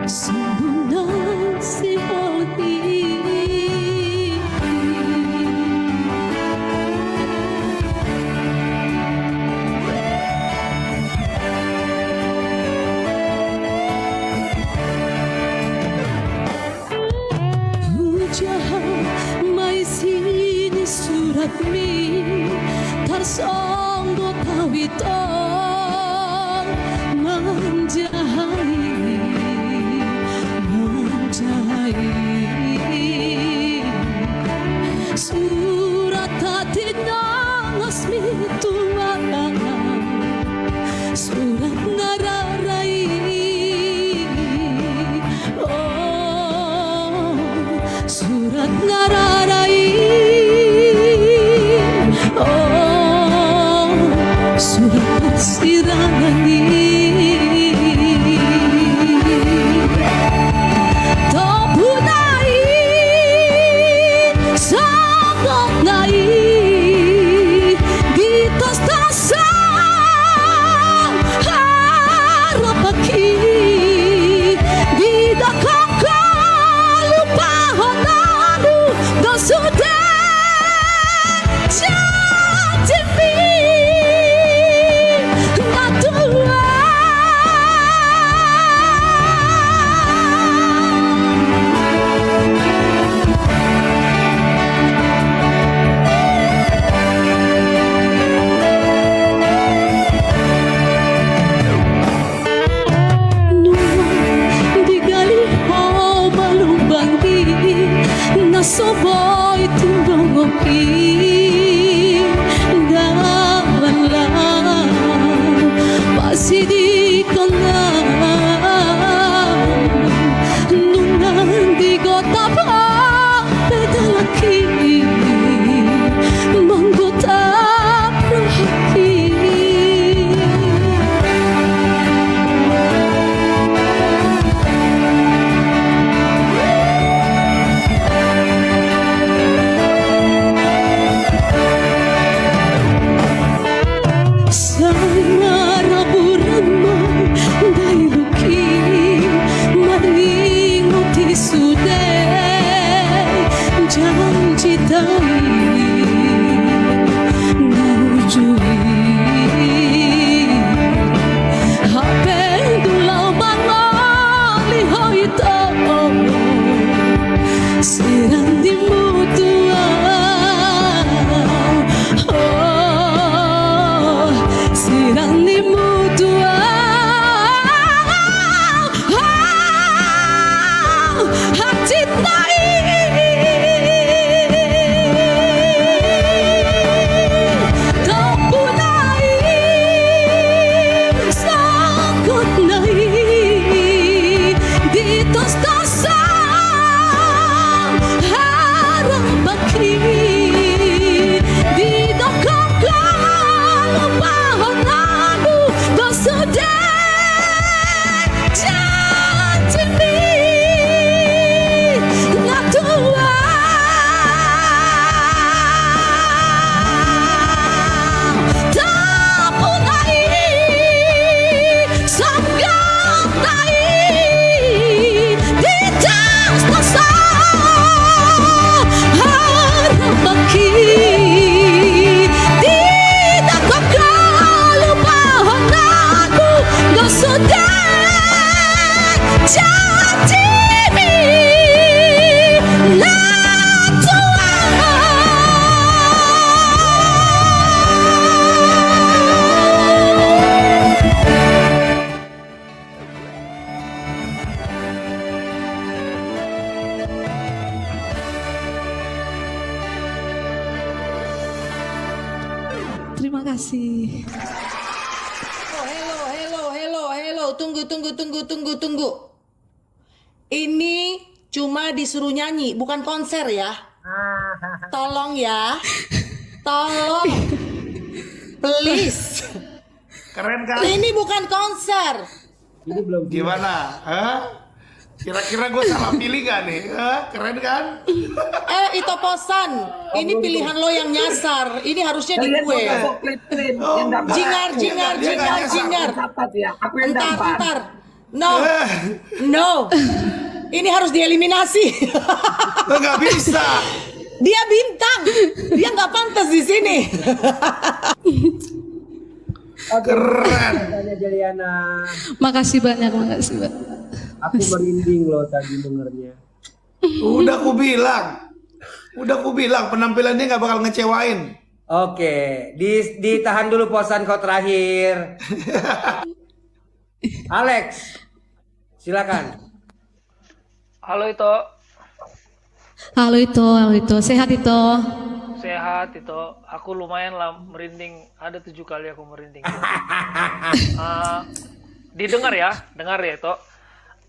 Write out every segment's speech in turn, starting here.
Sumbunan si Odi. Puja mai sini surat mi tarsonggo tawito manjai surat hati nangis mi tuana surat nararai oh surat nararai oh surat sirani soboy timbang ngopi dalam masih di kona nungan di kota pedalaki menggota perhati Terima kasih. Hello. Tunggu. Ini cuma disuruh nyanyi, bukan konser ya. Tolong ya. Tolong. Please. Keren kan? Ini bukan konser. Ini belum gimana? Hah? Kira-kira gue salah pilih gak nih? Hah? Keren kan? Itu posan. Ini pilihan lo yang nyasar. Ini harusnya di gue. Jingar. Dapat ya. Aku yang dapat. No, no. Ini harus dieliminasi. Nggak bisa. Dia bintang. Dia nggak pantas di sini. Keren. Tanya Jeliana. Makasih banyak, makasih banyak. Aku merinding loh tadi dengernya. Udah aku bilang penampilannya nggak bakal ngecewain. Oke, ditahan dulu posan kau terakhir. Alex, silakan. Halo Ito, Halo Ito, sehat Ito. sehat Ito. Aku lumayan lah merinding. Ada 7 kali aku merinding. Didengar ya, dengar ya Ito.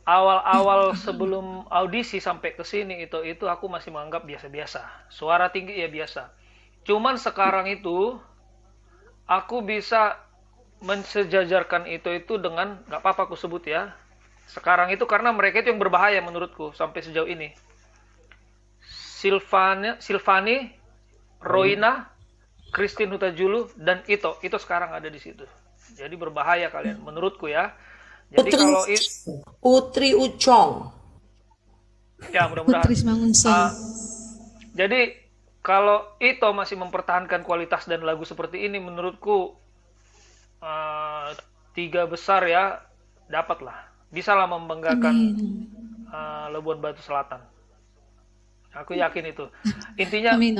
Awal-awal sebelum audisi sampai ke sini itu aku masih menganggap biasa-biasa. Suara tinggi ya biasa. Cuman sekarang itu aku bisa mensejajarkan itu dengan nggak apa-apa aku sebut ya. Sekarang itu karena mereka itu yang berbahaya menurutku sampai sejauh ini. Silvani, Roina, Christine Hutajulu dan Ito sekarang ada di situ. Jadi berbahaya kalian menurutku ya. Jadi kalau Putri Ucong. ya mudah-mudahan. Putri Mangunson. Jadi kalau Ito masih mempertahankan kualitas dan lagu seperti ini menurutku 3 besar ya dapatlah. Bisalah membanggakan Labuan Batu Selatan. Aku yakin itu. Intinya Amin.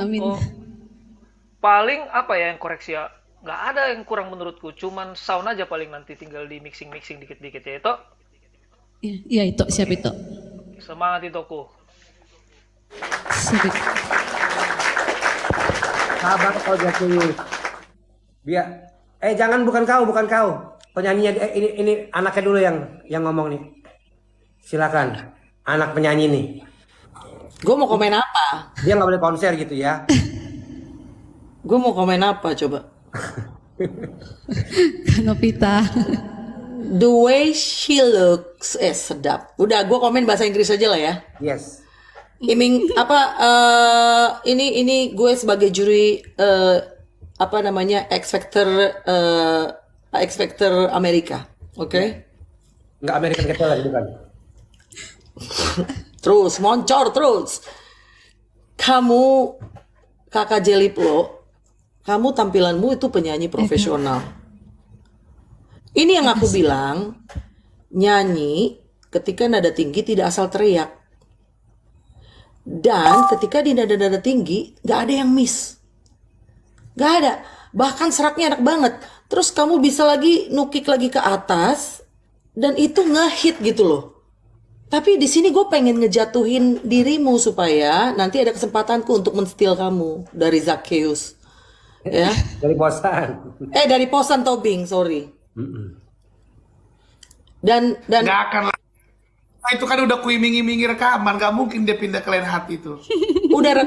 paling apa ya yang koreksi ya? Nggak ada yang kurang menurutku. Cuman sound aja paling nanti tinggal di mixing dikit-dikit ya itu. Iya Ito, siap Ito. Semangat Itoku. Siap Ito. Sabar kau Jaki. Biar jangan bukan kau. Penyanyinya ini anaknya dulu yang ngomong nih. Silakan. Anak penyanyi nih. Gue mau komen apa? Dia nggak boleh konser gitu ya. Gue mau komen apa coba? Novita. The way she looks, sedap. Udah, gue komen bahasa Inggris aja lah ya. Yes. Iming ini gue sebagai juri X Factor Amerika, oke? Nggak American Idol lagi bukan? Terus moncor terus. Kamu Kakak Jeliplo, kamu tampilanmu itu penyanyi profesional. Ini yang aku bilang, nyanyi ketika nada tinggi tidak asal teriak. Dan ketika di nada-nada tinggi, gak ada yang miss. Gak ada. Bahkan seraknya enak banget. Terus kamu bisa lagi nukik lagi ke atas, dan itu ngehit gitu loh. Tapi di sini gue pengen ngejatuhin dirimu supaya nanti ada kesempatanku untuk menstil kamu dari Zacchaeus. Ya. Dari posan. Dari Posan Tobing, sorry. Dan Nggak akan lah. Nah, itu kan udah kuiming-imingi rekaman, nggak mungkin dia pindah ke lain hati itu. udah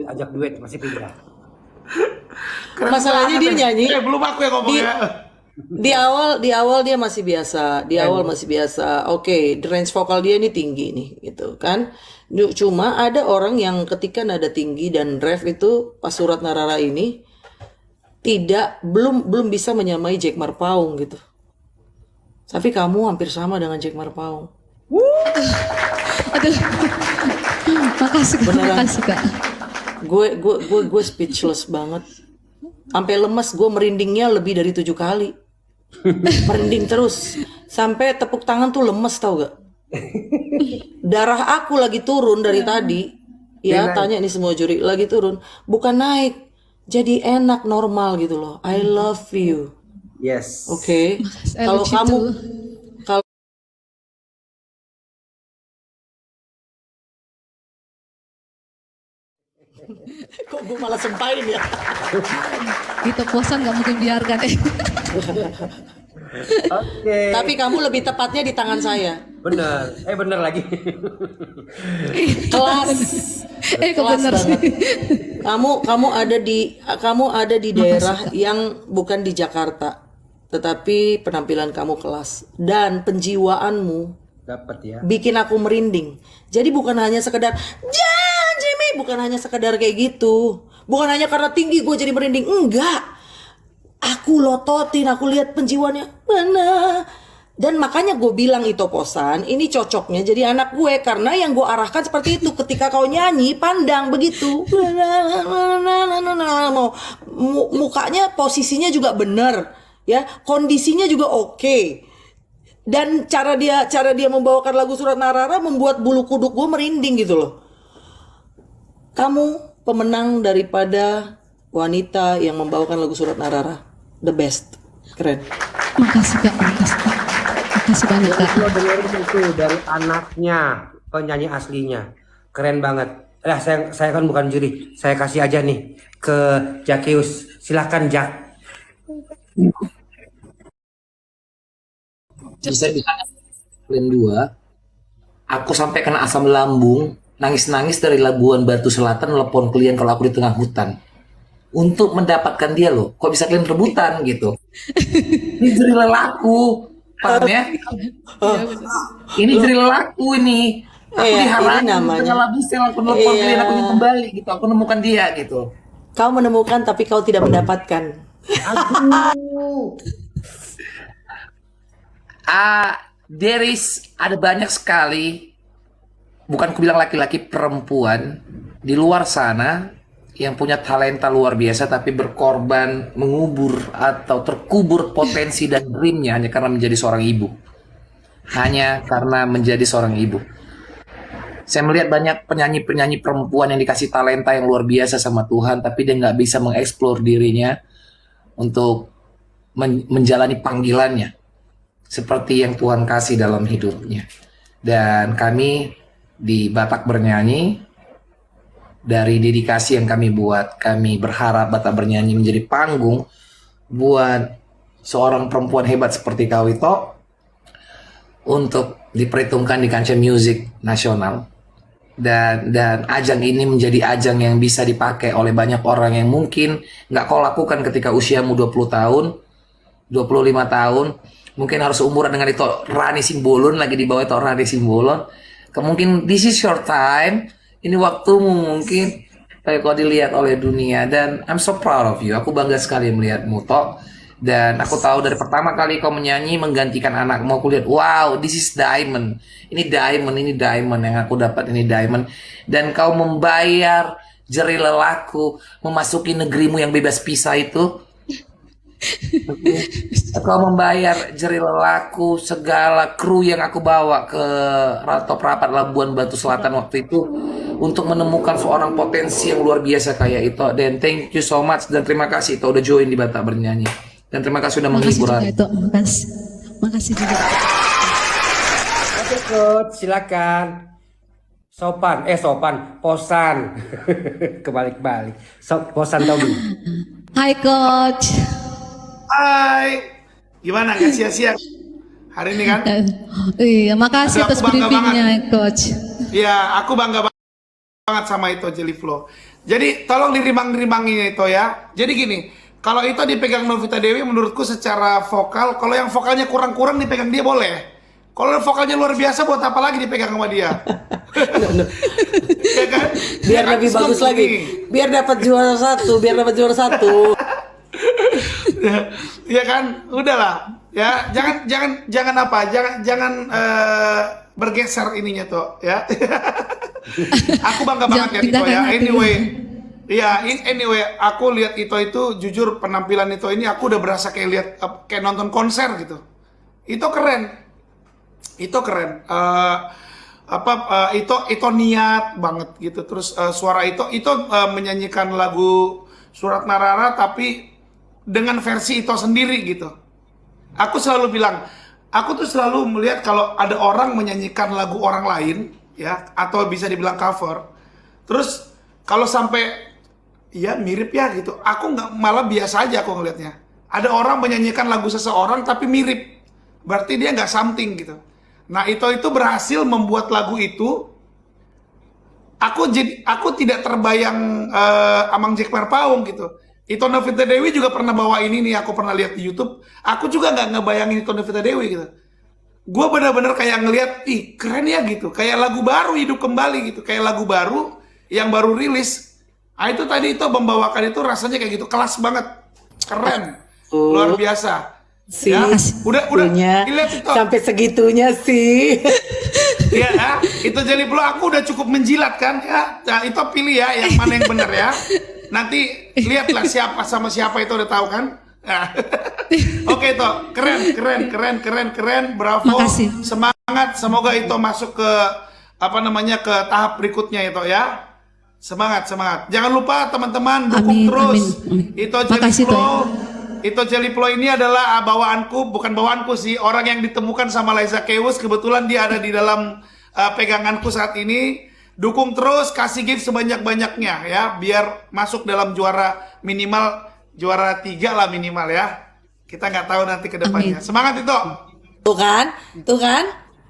ajak duet masih pindah. masalahnya dia nyanyi. Belum aku yang ngomong ya. Di awal dia masih biasa. Oke, the range vokal dia ini tinggi nih, gitu kan. Cuma ada orang yang ketika nada tinggi dan ref itu pas surat narara ini belum bisa menyamai Jack Marpaung gitu. Tapi kamu hampir sama dengan Jack Marpaung. Aduh. Makasih Kak. Gue speechless banget. Sampai lemes, gue merindingnya lebih dari 7 kali. Merinding terus. Sampai tepuk tangan tuh lemes, tau gak? Darah aku lagi turun dari tadi. Ya, tanya nih semua juri, lagi turun. Bukan naik, jadi enak, normal gitu loh. I love you. Yes. Oke. I Kalau love you kamu too. kok gue malah sempain ya? Ito Posan gak mungkin biarkan. Oke. Tapi kamu lebih tepatnya di tangan saya. Bener lagi. Kelas Bener sih. banget. Kamu ada di daerah yang bukan di Jakarta, tetapi penampilan kamu kelas dan penjiwaanmu Dapat ya. bikin aku merinding. Jadi bukan hanya sekedar Jimmy, bukan hanya sekedar kayak gitu. Bukan hanya karena tinggi gue jadi merinding, enggak. Aku lototin, aku lihat penjiwaannya mana. Dan makanya gue bilang itu Posan, ini cocoknya jadi anak gue karena yang gue arahkan seperti itu. Ketika kau nyanyi, pandang begitu. Mukanya posisinya juga benar, ya, kondisinya juga oke. Dan cara dia membawakan lagu Surat Narara membuat bulu kuduk gue merinding gitu loh. Kamu pemenang daripada wanita yang membawakan lagu Surat Narara, the best, keren. Makasih Kak, makasih Kak. Makasih banyak Kak. Lo dengerin itu dari anaknya, penyanyi aslinya. Keren banget. Saya kan bukan juri. Saya kasih aja nih ke Jakius. Silakan Jak. Bisa ditanya kalian dua, aku sampai kena asam lambung, nangis-nangis dari Labuan Batu Selatan nelpon klien kalau aku di tengah hutan untuk mendapatkan dia loh. Kok bisa kalian rebutan gitu? Ini jeri lelaku, paham ya? Ini jeri lelaku ini. Aku Ini dihalangi di namanya. tengah Labusel, aku nelpon klien, aku ingin kembali gitu. Aku nemukan dia gitu. Kau menemukan tapi kau tidak mendapatkan. Ada banyak sekali, bukan ku bilang laki-laki, perempuan di luar sana yang punya talenta luar biasa tapi berkorban, mengubur atau terkubur potensi dan dreamnya hanya karena menjadi seorang ibu. Hanya karena menjadi seorang ibu. Saya melihat banyak penyanyi-penyanyi perempuan yang dikasih talenta yang luar biasa sama Tuhan, tapi dia nggak bisa mengeksplor dirinya untuk menjalani panggilannya seperti yang Tuhan kasih dalam hidupnya. Dan kami di Batak Bernyanyi, dari dedikasi yang kami buat, kami berharap Batak Bernyanyi menjadi panggung buat seorang perempuan hebat seperti kau itu untuk diperhitungkan di kancah musik nasional. Dan ajang ini menjadi ajang yang bisa dipakai oleh banyak orang yang mungkin nggak kau lakukan ketika usiamu 20 tahun, 25 tahun, mungkin harus umuran dengan itu Rani Simbolon, lagi di bawah itu Rani Simbolon. Kemungkinan this is your time, ini waktumu mungkin kayak kau dilihat oleh dunia. Dan I'm so proud of you, aku bangga sekali melihatmu Tok. Dan aku tahu dari pertama kali kau menyanyi menggantikan anakmu, aku lihat wow, this is diamond. Ini diamond yang aku dapat, ini diamond. Dan kau membayar jeri lelaku, memasuki negerimu yang bebas pisah itu. Kau membayar jeri lelaku, segala kru yang aku bawa ke Top Rapat Labuan Batu Selatan waktu itu untuk menemukan seorang potensi yang luar biasa kayak itu. Dan thank you so much, dan terima kasih itu udah join di Batak Bernyanyi. Dan terima kasih sudah Makasih menghibur. juga itu, makasih. Makasih juga. Oke Coach, silakan. Posan. Kebalik-balik. Posan Tommy. Hai Coach. Hai, gimana nggak sia-sia hari ini kan? Iya, makasih Aduh, atas aku bangga briefingnya Coach. Ya, aku bangga banget sama itu Jelly Flow. Jadi tolong dirimang-rimangin itu ya. Jadi gini, kalau itu dipegang Novita Dewi, menurutku secara vokal, kalau yang vokalnya kurang-kurang dipegang dia boleh. Kalau vokalnya luar biasa, buat apa lagi dipegang sama dia? Ya kan? Biar Ya, lebih kan? bagus lagi. Biar dapat juara satu. Ya kan, udahlah. Ya, jangan bergeser ininya tuh, ya. Aku bangga banget ya Ito ya. Anyway, aku lihat itu jujur penampilan ini aku udah berasa kayak nonton konser gitu. Itu keren. Itu niat banget gitu. Terus suara itu menyanyikan lagu Surat Narara tapi dengan versi itu sendiri gitu. Aku selalu bilang, aku tuh selalu melihat kalau ada orang menyanyikan lagu orang lain ya, atau bisa dibilang cover. Terus kalau sampai ya mirip ya gitu, aku nggak, malah biasa aja aku ngelihatnya. Ada orang menyanyikan lagu seseorang tapi mirip, berarti dia nggak something gitu. Nah itu berhasil membuat lagu itu. Aku tidak terbayang Amang Jack Marpaung gitu. Ito Novita Dewi juga pernah bawa ini nih, aku pernah lihat di YouTube. Aku juga nggak ngebayangin Ito Novita Dewi gitu. Gue benar-benar kayak ngelihat, ih keren ya gitu. Kayak lagu baru hidup kembali gitu. Kayak lagu baru yang baru rilis. Nah itu tadi itu membawakan itu rasanya kayak gitu, kelas banget, keren. luar biasa. Sih, Ya, udah punya dilihat itu. sampai segitunya sih. Ya, itu Jelly Blow aku udah cukup menjilat kan ya. Nah, itu pilih ya yang mana yang benar ya. Nanti lihatlah siapa sama siapa itu udah tahu kan. Nah. Oke itu keren, bravo. Makasih. Semangat, semoga itu masuk ke ke tahap berikutnya itu ya. Semangat. Jangan lupa teman-teman dukung Amin, terus. amin. Itu Jelly Makasih, Blow. Itu Jelly Blow ini adalah bukan bawaanku sih, orang yang ditemukan sama Liza Keus. Kebetulan dia ada di dalam peganganku saat ini. Dukung terus, kasih gift sebanyak-banyaknya ya, biar masuk dalam juara 3 lah minimal ya. Kita nggak tahu nanti ke depannya. Amin. Semangat itu. Tuh kan.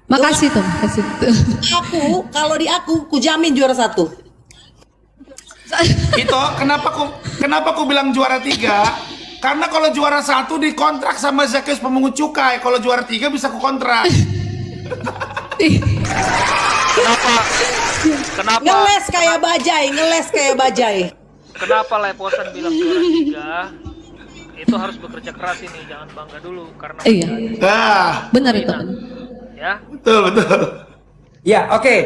Makasih tuh, makasih. Kalau di aku, ku jamin juara 1. Itu kenapa ku bilang juara 3? Karena kalau juara 1 dikontrak sama Zakius pemungut cukai, kalau juara 3 bisa ku kontrak. Kenapa Ngeles kayak bajai. kenapa Leposan bilang juara 3? Itu harus bekerja keras ini, jangan bangga dulu karena Iya, Nah, benar itu. ya. betul. Ya, oke.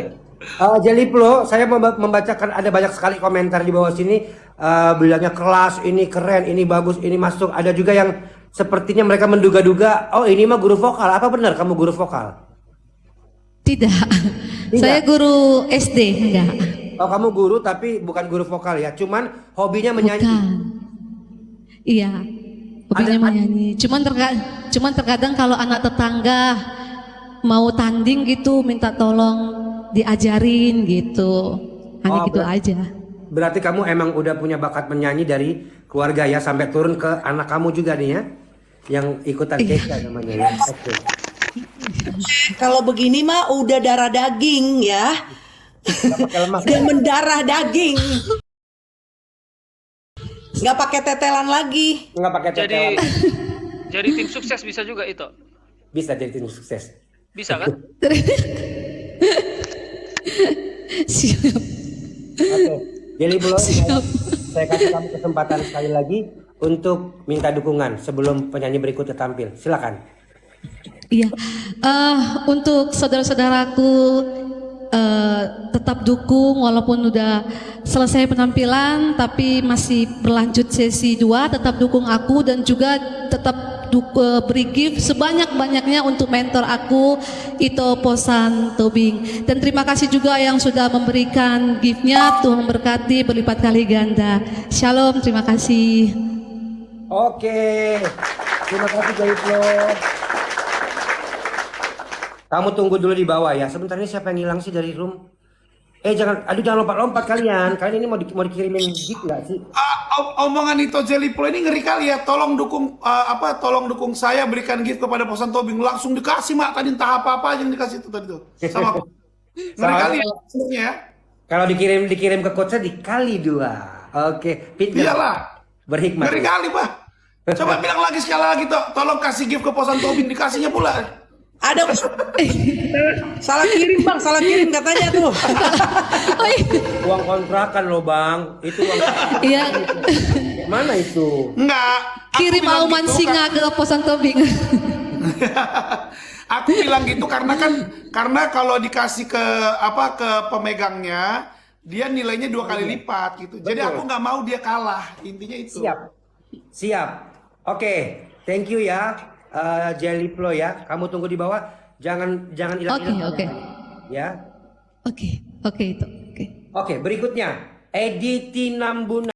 Jelly Blow, saya membacakan ada banyak sekali komentar di bawah sini. Bilangnya kelas, ini keren, ini bagus, ini masuk. Ada juga yang sepertinya mereka menduga-duga, oh ini mah guru vokal. Apa benar kamu guru vokal? Tidak. Saya guru SD, enggak. Oh kamu guru tapi bukan guru vokal ya, cuman hobinya menyanyi. Bukan. Iya. Hobinya menyanyi. Cuman terkadang kalau anak tetangga mau tanding gitu minta tolong diajarin gitu. Hanya Oh, gitu aja. Berarti kamu emang udah punya bakat menyanyi dari keluarga ya, sampai turun ke anak kamu juga nih ya, yang ikutan TK namanya ya. Oke. Kalau begini mah udah darah daging ya. Nggak pakai lemak. Udah mendarah daging. Nggak pakai tetelan lagi. Nggak pakai Jadi tetelan. jadi tim sukses bisa juga itu. Bisa jadi tim sukses. Bisa kan? Siap. Oke. Jelly Blow, Siap. saya kasih kamu kesempatan sekali lagi untuk minta dukungan sebelum penyanyi berikutnya tampil. Silakan. Iya, untuk saudara-saudaraku tetap dukung walaupun udah selesai penampilan tapi masih berlanjut sesi 2, tetap dukung aku dan juga tetap beri gift sebanyak-banyaknya untuk mentor aku Ito Posan Tobing, dan terima kasih juga yang sudah memberikan giftnya. Tuhan memberkati berlipat kali ganda. Shalom, terima kasih. Oke. Terima kasih Jelly Blow. Kamu tunggu dulu di bawah ya. Sebentar, ini siapa yang hilang sih dari room? Jangan lompat-lompat kalian. Kalian ini mau dikirimin gift nggak sih? Omongan itu Jelly Blow ini ngeri kali ya. Tolong dukung saya, berikan gift kepada Posan Tobing. Langsung dikasih mak, tadi entah apa yang dikasih itu tadi tuh. Sama aku. Ngeri kali ya sebenarnya ya. Kalau dikirim ke coachnya dikali 2. Oke, Pit. Iyalah. Berhikmat. Ngeri kali, Pak. Coba bilang lagi sekali lagi toh. Tolong kasih gift ke Posan Tobing, dikasihnya pula. Ada salah kirim katanya tuh. Uang kontrakan loh bang, itu uang. Iya. Mana itu? Enggak. aku Kirim bilang auman gitu singa ke Posan Tobing. Aku bilang gitu karena kalau dikasih ke pemegangnya, dia nilainya 2 kali lipat gitu. Jadi Betul. aku nggak mau dia kalah. Intinya itu. Siap. Oke, thank you ya. Jelly Blow ya, kamu tunggu di bawah, jangan hilang-hilang. Oke. Ya. Oke, itu. Oke. Oke, berikutnya Edi Tinambuna.